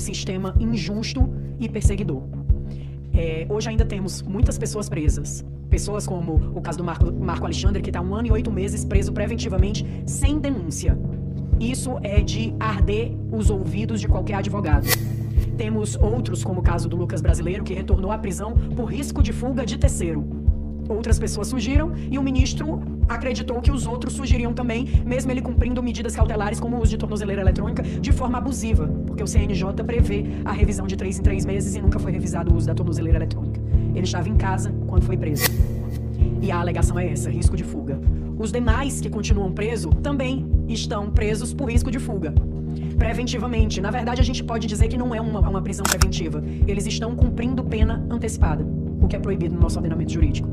sistema injusto e perseguidor. Hoje ainda temos muitas pessoas presas. Pessoas como o caso do Marco Alexandre, que está 1 ano e 8 meses preso preventivamente sem denúncia. Isso é de arder os ouvidos de qualquer advogado. Temos outros, como o caso do Lucas Brasileiro, que retornou à prisão por risco de fuga de terceiro. Outras pessoas fugiram e o ministro acreditou que os outros fugiriam também, mesmo ele cumprindo medidas cautelares como o uso de tornozeleira eletrônica de forma abusiva, porque o CNJ prevê a revisão de 3 em 3 meses e nunca foi revisado o uso da tornozeleira eletrônica. Ele estava em casa quando foi preso. E a alegação é essa, risco de fuga. Os demais que continuam presos também estão presos por risco de fuga. Preventivamente. Na verdade, a gente pode dizer que não é uma prisão preventiva. Eles estão cumprindo pena antecipada, o que é proibido no nosso ordenamento jurídico.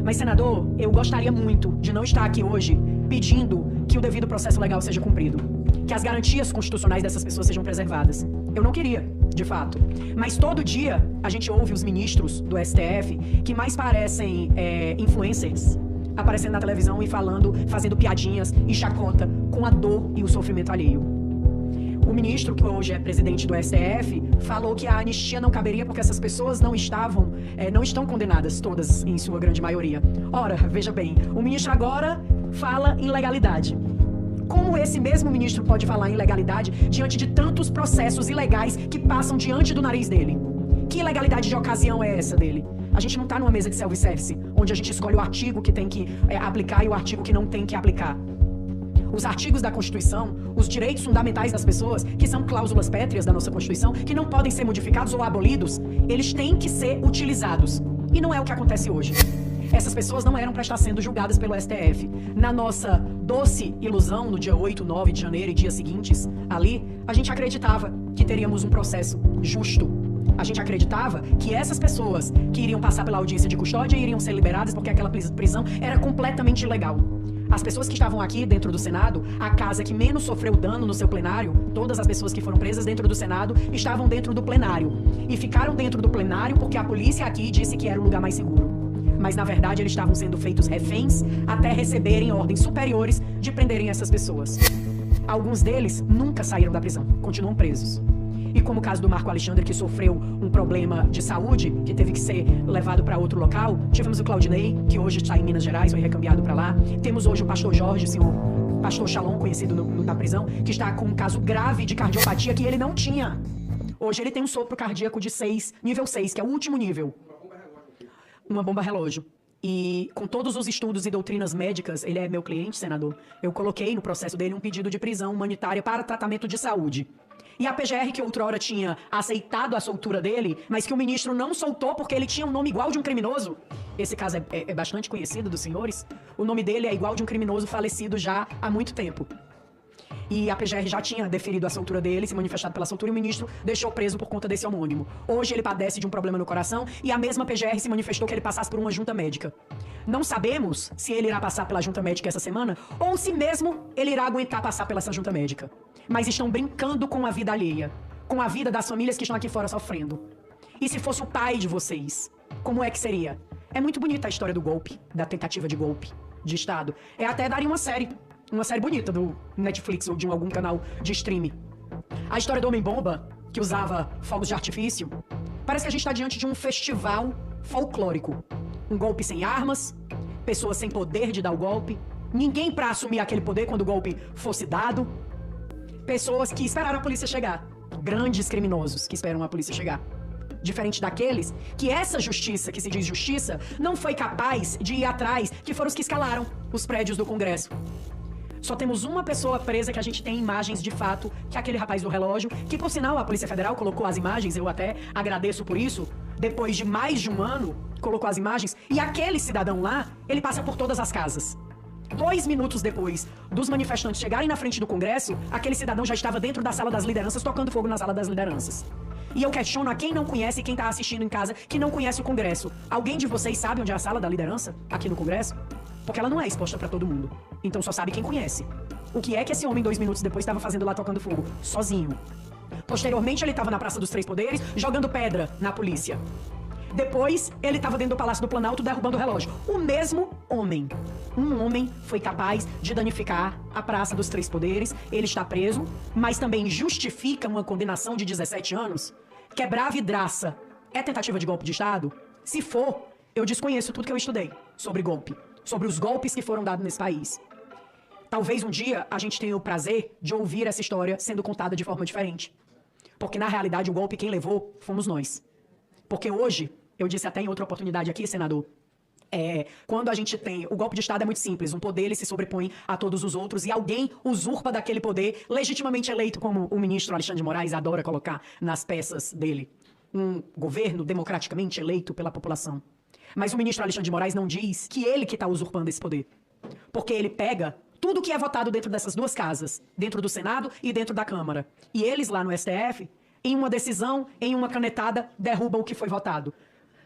Mas, senador, eu gostaria muito de não estar aqui hoje pedindo que o devido processo legal seja cumprido, que as garantias constitucionais dessas pessoas sejam preservadas. Eu não queria, de fato. Mas todo dia a gente ouve os ministros do STF que mais parecem influencers aparecendo na televisão e fazendo piadinhas e chacota com a dor e o sofrimento alheio. O ministro, que hoje é presidente do STF, falou que a anistia não caberia porque essas pessoas não estão condenadas, todas em sua grande maioria. Ora, veja bem, o ministro agora fala em legalidade. Como esse mesmo ministro pode falar em legalidade diante de tantos processos ilegais que passam diante do nariz dele? Que ilegalidade de ocasião é essa dele? A gente não está numa mesa de self-service, onde a gente escolhe o artigo que tem que aplicar e o artigo que não tem que aplicar. Os artigos da Constituição, os direitos fundamentais das pessoas, que são cláusulas pétreas da nossa Constituição, que não podem ser modificados ou abolidos, eles têm que ser utilizados. E não é o que acontece hoje. Essas pessoas não eram para estar sendo julgadas pelo STF. Na nossa doce ilusão, no dia 8, 9 de janeiro e dias seguintes, ali, a gente acreditava que teríamos um processo justo. A gente acreditava que essas pessoas que iriam passar pela audiência de custódia iriam ser liberadas porque aquela prisão era completamente ilegal. As pessoas que estavam aqui dentro do Senado, a casa que menos sofreu dano no seu plenário, todas as pessoas que foram presas dentro do Senado estavam dentro do plenário. E ficaram dentro do plenário porque a polícia aqui disse que era o lugar mais seguro. Mas, na verdade, eles estavam sendo feitos reféns até receberem ordens superiores de prenderem essas pessoas. Alguns deles nunca saíram da prisão, continuam presos. E como o caso do Marco Alexandre, que sofreu um problema de saúde, que teve que ser levado para outro local, tivemos o Claudinei, que hoje está em Minas Gerais, foi recambiado para lá. Temos hoje o pastor Jorge, senhor pastor Shalom, conhecido na prisão, que está com um caso grave de cardiopatia que ele não tinha. Hoje ele tem um sopro cardíaco de 6, nível 6, que é o último nível. Uma bomba relógio. E com todos os estudos e doutrinas médicas, ele é meu cliente, senador, eu coloquei no processo dele um pedido de prisão humanitária para tratamento de saúde. E a PGR, que outrora tinha aceitado a soltura dele, mas que o ministro não soltou porque ele tinha um nome igual de um criminoso. Esse caso é bastante conhecido dos senhores. O nome dele é igual de um criminoso falecido já há muito tempo. E a PGR já tinha deferido a soltura dele, se manifestado pela soltura, e o ministro deixou preso por conta desse homônimo. Hoje ele padece de um problema no coração e a mesma PGR se manifestou que ele passasse por uma junta médica. Não sabemos se ele irá passar pela junta médica essa semana ou se mesmo ele irá aguentar passar pela essa junta médica. Mas estão brincando com a vida alheia, com a vida das famílias que estão aqui fora sofrendo. E se fosse o pai de vocês, como é que seria? É muito bonita a história do golpe, da tentativa de golpe de Estado. Até daria uma série bonita do Netflix ou de algum canal de streaming. A história do Homem-Bomba, que usava fogos de artifício, parece que a gente está diante de um festival folclórico. Um golpe sem armas, pessoas sem poder de dar o golpe, ninguém para assumir aquele poder quando o golpe fosse dado, pessoas que esperaram a polícia chegar, grandes criminosos que esperam a polícia chegar. Diferente daqueles que essa justiça, que se diz justiça, não foi capaz de ir atrás, que foram os que escalaram os prédios do Congresso. Só temos uma pessoa presa que a gente tem imagens de fato, que é aquele rapaz do relógio, que por sinal a Polícia Federal colocou as imagens, eu até agradeço por isso, depois de mais de um ano, colocou as imagens, e aquele cidadão lá, ele passa por todas as casas. 2 minutos depois dos manifestantes chegarem na frente do Congresso, aquele cidadão já estava dentro da sala das lideranças, tocando fogo na sala das lideranças. E eu questiono a quem não conhece e quem está assistindo em casa, que não conhece o Congresso. Alguém de vocês sabe onde é a sala da liderança, aqui no Congresso? Porque ela não é exposta pra todo mundo. Então só sabe quem conhece. O que é que esse homem 2 minutos depois estava fazendo lá tocando fogo? Sozinho. Posteriormente ele estava na Praça dos Três Poderes, jogando pedra na polícia. Depois, ele estava dentro do Palácio do Planalto derrubando o relógio. O mesmo homem. Um homem foi capaz de danificar a Praça dos Três Poderes. Ele está preso, mas também justifica uma condenação de 17 anos. Quebrar vidraça é tentativa de golpe de Estado? Se for, eu desconheço tudo que eu estudei sobre golpe, sobre os golpes que foram dados nesse país. Talvez um dia a gente tenha o prazer de ouvir essa história sendo contada de forma diferente. Porque, na realidade, o golpe quem levou fomos nós. Porque hoje, eu disse até em outra oportunidade aqui, senador, quando a gente tem... O golpe de Estado é muito simples. Um poder ele se sobrepõe a todos os outros e alguém usurpa daquele poder legitimamente eleito, como o ministro Alexandre de Moraes adora colocar nas peças dele. Um governo democraticamente eleito pela população. Mas o ministro Alexandre de Moraes não diz que ele que está usurpando esse poder. Porque ele pega tudo que é votado dentro dessas duas casas, dentro do Senado e dentro da Câmara. E eles lá no STF, em uma decisão, em uma canetada, derrubam o que foi votado.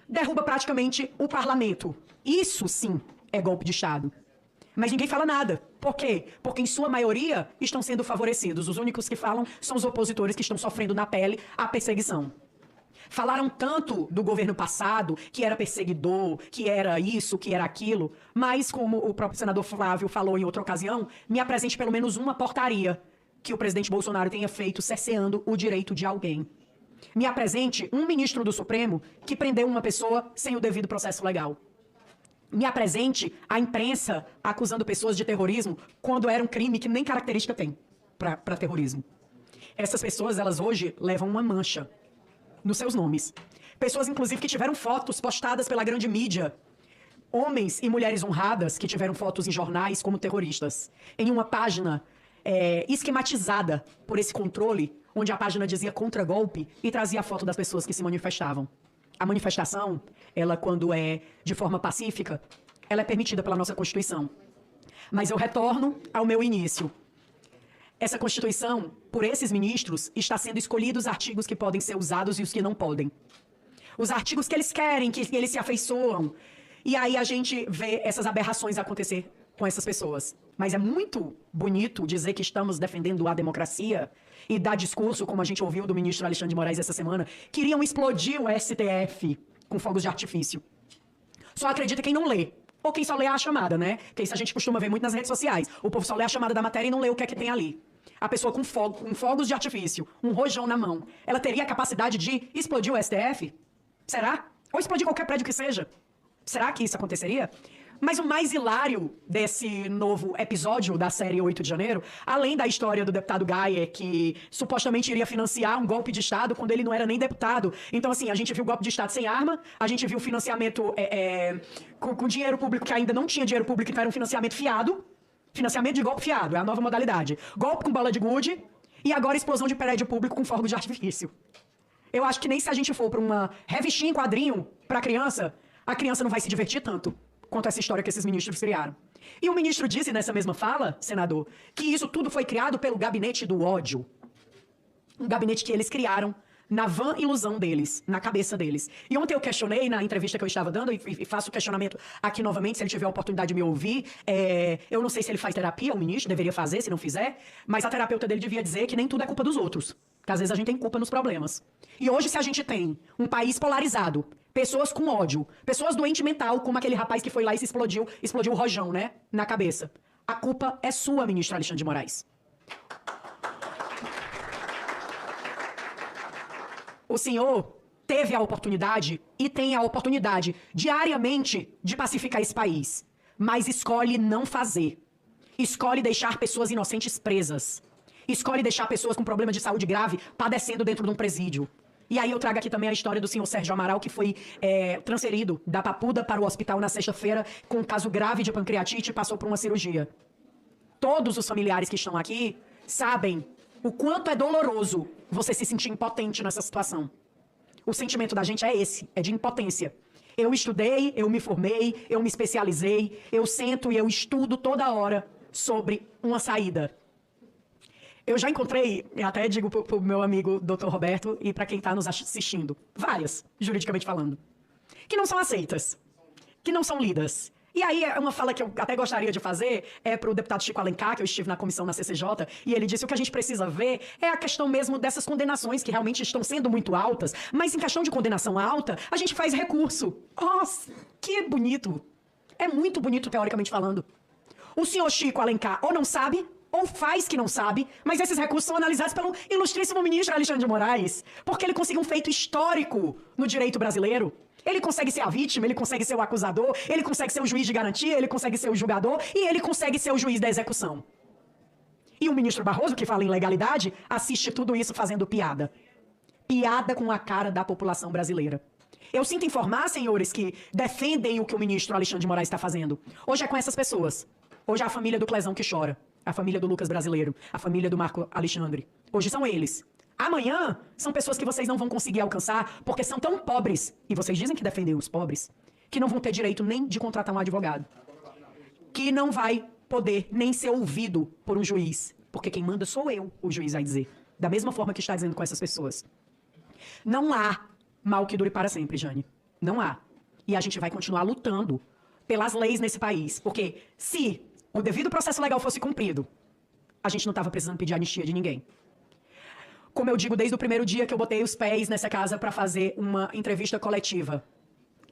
Derruba praticamente o parlamento. Isso sim é golpe de Estado. Mas ninguém fala nada. Por quê? Porque em sua maioria estão sendo favorecidos. Os únicos que falam são os opositores que estão sofrendo na pele a perseguição. Falaram tanto do governo passado, que era perseguidor, que era isso, que era aquilo, mas como o próprio senador Flávio falou em outra ocasião, me apresente pelo menos uma portaria que o presidente Bolsonaro tenha feito cerceando o direito de alguém. Me apresente um ministro do Supremo que prendeu uma pessoa sem o devido processo legal. Me apresente a imprensa acusando pessoas de terrorismo quando era um crime que nem característica tem para terrorismo. Essas pessoas, elas hoje levam uma mancha nos seus nomes. Pessoas, inclusive, que tiveram fotos postadas pela grande mídia. Homens e mulheres honradas que tiveram fotos em jornais como terroristas. Em uma página esquematizada por esse controle, onde a página dizia contra-golpe e trazia a foto das pessoas que se manifestavam. A manifestação, ela quando é de forma pacífica, ela é permitida pela nossa Constituição. Mas eu retorno ao meu início. Essa Constituição, por esses ministros, está sendo escolhidos os artigos que podem ser usados e os que não podem. Os artigos que eles querem, que eles se afeiçoam. E aí a gente vê essas aberrações acontecer com essas pessoas. Mas é muito bonito dizer que estamos defendendo a democracia e dar discurso, como a gente ouviu do ministro Alexandre de Moraes essa semana, queriam explodir o STF com fogos de artifício. Só acredita quem não lê. Ou quem só lê a chamada, né? Que isso a gente costuma ver muito nas redes sociais. O povo só lê a chamada da matéria e não lê o que é que tem ali. A pessoa com fogos de artifício, um rojão na mão, ela teria a capacidade de explodir o STF? Será? Ou explodir qualquer prédio que seja? Será que isso aconteceria? Mas o mais hilário desse novo episódio da série 8 de janeiro, além da história do deputado Gayer, que supostamente iria financiar um golpe de Estado quando ele não era nem deputado. Então, assim, a gente viu golpe de Estado sem arma, a gente viu financiamento com dinheiro público que ainda não tinha dinheiro público, então era um financiamento fiado. Financiamento de golpe fiado, é a nova modalidade. Golpe com bala de gude e agora explosão de prédio público com fogos de artifício. Eu acho que nem se a gente for para uma revistinha em quadrinho para a criança não vai se divertir tanto quanto essa história que esses ministros criaram. E o ministro disse nessa mesma fala, senador, que isso tudo foi criado pelo gabinete do ódio. Um gabinete que eles criaram na vã ilusão deles, na cabeça deles. E ontem eu questionei na entrevista que eu estava dando, e faço o questionamento aqui novamente, se ele tiver a oportunidade de me ouvir. Eu não sei se ele faz terapia, o ministro deveria fazer, se não fizer, mas a terapeuta dele devia dizer que nem tudo é culpa dos outros. Que às vezes a gente tem culpa nos problemas. E hoje, se a gente tem um país polarizado, pessoas com ódio, pessoas doentes mental, como aquele rapaz que foi lá e se explodiu o rojão, né, na cabeça. A culpa é sua, ministro Alexandre de Moraes. O senhor teve a oportunidade e tem a oportunidade diariamente de pacificar esse país, mas escolhe não fazer. Escolhe deixar pessoas inocentes presas. Escolhe deixar pessoas com problema de saúde grave padecendo dentro de um presídio. E aí eu trago aqui também a história do senhor Sérgio Amaral, que foi transferido da Papuda para o hospital na sexta-feira com um caso grave de pancreatite e passou por uma cirurgia. Todos os familiares que estão aqui sabem o quanto é doloroso você se sentir impotente nessa situação. O sentimento da gente é esse, é de impotência. Eu estudei, eu me formei, eu me especializei, eu sento e eu estudo toda hora sobre uma saída. Eu já encontrei, até digo pro meu amigo Dr. Roberto e para quem está nos assistindo, várias, juridicamente falando, que não são aceitas, que não são lidas. E aí, uma fala que eu até gostaria de fazer é para o deputado Chico Alencar, que eu estive na comissão na CCJ, e ele disse: o que a gente precisa ver é a questão mesmo dessas condenações, que realmente estão sendo muito altas, mas em questão de condenação alta, a gente faz recurso. Nossa, que bonito! É muito bonito, teoricamente falando. O senhor Chico Alencar ou não sabe, ou faz que não sabe, mas esses recursos são analisados pelo ilustríssimo ministro Alexandre de Moraes, porque ele conseguiu um feito histórico no direito brasileiro. Ele consegue ser a vítima, ele consegue ser o acusador, ele consegue ser o juiz de garantia, ele consegue ser o julgador e ele consegue ser o juiz da execução. E o ministro Barroso, que fala em legalidade, assiste tudo isso fazendo piada. Piada com a cara da população brasileira. Eu sinto informar, senhores, que defendem o que o ministro Alexandre de Moraes está fazendo. Hoje é com essas pessoas. Hoje é a família do Clesão que chora. A família do Lucas Brasileiro. A família do Marco Alexandre. Hoje são eles. Amanhã são pessoas que vocês não vão conseguir alcançar porque são tão pobres, e vocês dizem que defendem os pobres, que não vão ter direito nem de contratar um advogado, que não vai poder nem ser ouvido por um juiz, porque quem manda sou eu, o juiz vai dizer. Da mesma forma que está dizendo com essas pessoas. Não há mal que dure para sempre, Jane. Não há. E a gente vai continuar lutando pelas leis nesse país, porque se o devido processo legal fosse cumprido, a gente não estava precisando pedir anistia de ninguém. Como eu digo desde o primeiro dia que eu botei os pés nessa casa para fazer uma entrevista coletiva,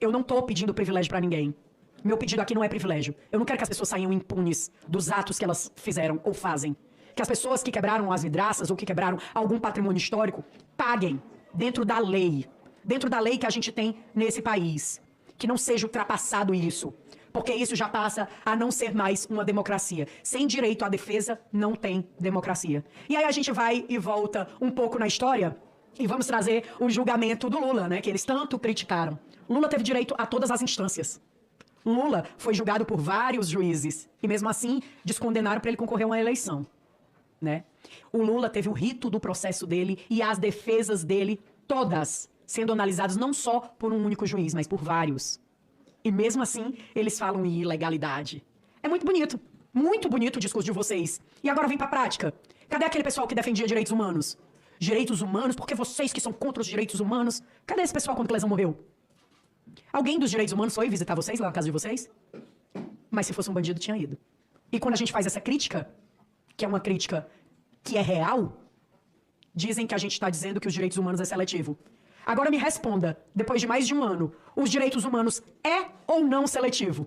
eu não estou pedindo privilégio para ninguém. Meu pedido aqui não é privilégio. Eu não quero que as pessoas saiam impunes dos atos que elas fizeram ou fazem. Que as pessoas que quebraram as vidraças ou que quebraram algum patrimônio histórico paguem dentro da lei. Dentro da lei que a gente tem nesse país. Que não seja ultrapassado isso. Porque isso já passa a não ser mais uma democracia. Sem direito à defesa, não tem democracia. E aí a gente vai e volta um pouco na história e vamos trazer o julgamento do Lula, né? Que eles tanto criticaram. Lula teve direito a todas as instâncias. Lula foi julgado por vários juízes e mesmo assim descondenaram para ele concorrer a uma eleição, né? O Lula teve o rito do processo dele e as defesas dele todas sendo analisadas não só por um único juiz, mas por vários. E mesmo assim, eles falam em ilegalidade. É muito bonito o discurso de vocês. E agora vem pra prática. Cadê aquele pessoal que defendia direitos humanos? Direitos humanos, porque vocês que são contra os direitos humanos. Cadê esse pessoal quando Clesão morreu? Alguém dos direitos humanos foi visitar vocês lá na casa de vocês? Mas se fosse um bandido, tinha ido. E quando a gente faz essa crítica, que é uma crítica que é real, dizem que a gente está dizendo que os direitos humanos é seletivo. Agora me responda, depois de mais de um ano, os direitos humanos é ou não seletivo?